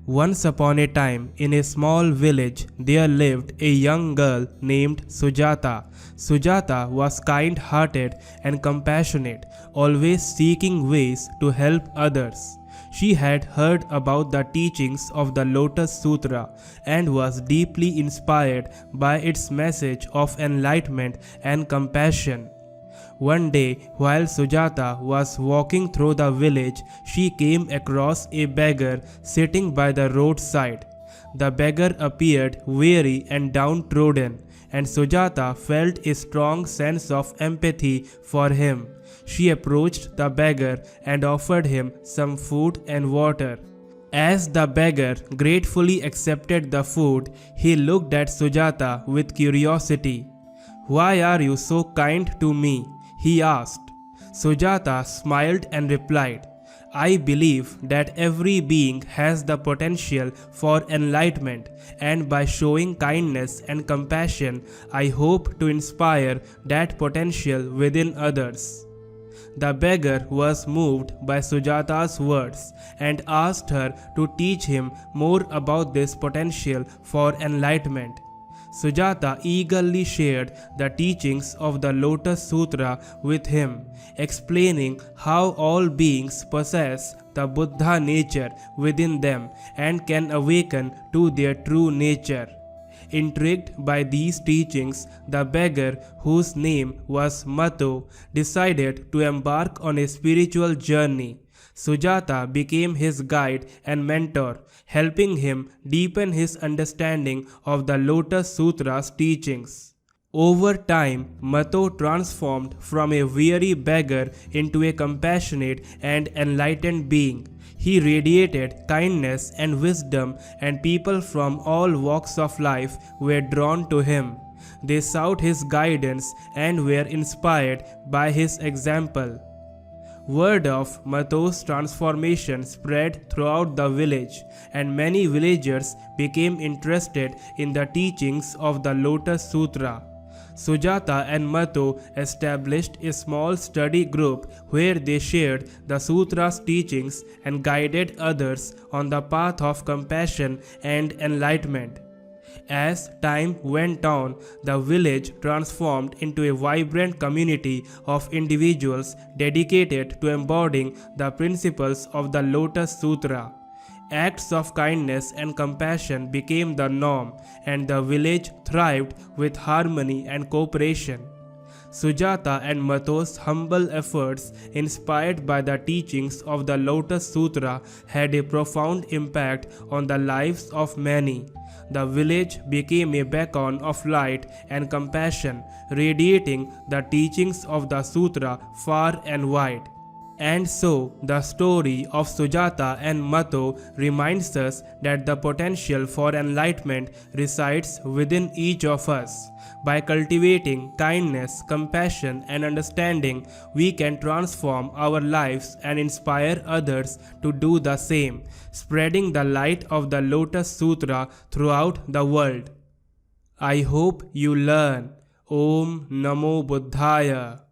Once upon a time, in a small village, there lived a young girl named Sujata. Sujata was kind-hearted and compassionate, always seeking ways to help others. She had heard about the teachings of the Lotus Sutra and was deeply inspired by its message of enlightenment and compassion. One day, while Sujata was walking through the village, she came across a beggar sitting by the roadside. The beggar appeared weary and downtrodden, and Sujata felt a strong sense of empathy for him. She approached the beggar and offered him some food and water. As the beggar gratefully accepted the food, he looked at Sujata with curiosity. "Why are you so kind to me?" he asked. Sujata smiled and replied, "I believe that every being has the potential for enlightenment, and by showing kindness and compassion, I hope to inspire that potential within others." The beggar was moved by Sujata's words and asked her to teach him more about this potential for enlightenment. Sujata eagerly shared the teachings of the Lotus Sutra with him, explaining how all beings possess the Buddha nature within them and can awaken to their true nature. Intrigued by these teachings, the beggar, whose name was Mato, decided to embark on a spiritual journey. Sujata became his guide and mentor, helping him deepen his understanding of the Lotus Sutra's teachings. Over time, Mato transformed from a weary beggar into a compassionate and enlightened being. He radiated kindness and wisdom, and people from all walks of life were drawn to him. They sought his guidance and were inspired by his example. Word of Mato's transformation spread throughout the village, and many villagers became interested in the teachings of the Lotus Sutra. Sujata and Mato established a small study group where they shared the Sutra's teachings and guided others on the path of compassion and enlightenment. As time went on, the village transformed into a vibrant community of individuals dedicated to embodying the principles of the Lotus Sutra. Acts of kindness and compassion became the norm, and the village thrived with harmony and cooperation. Sujata and Mato's humble efforts, inspired by the teachings of the Lotus Sutra, had a profound impact on the lives of many. The village became a beacon of light and compassion, radiating the teachings of the Sutra far and wide. And so, the story of Sujata and Mato reminds us that the potential for enlightenment resides within each of us. By cultivating kindness, compassion, and understanding, we can transform our lives and inspire others to do the same, spreading the light of the Lotus Sutra throughout the world. I hope you learn. Om Namo Buddhaya.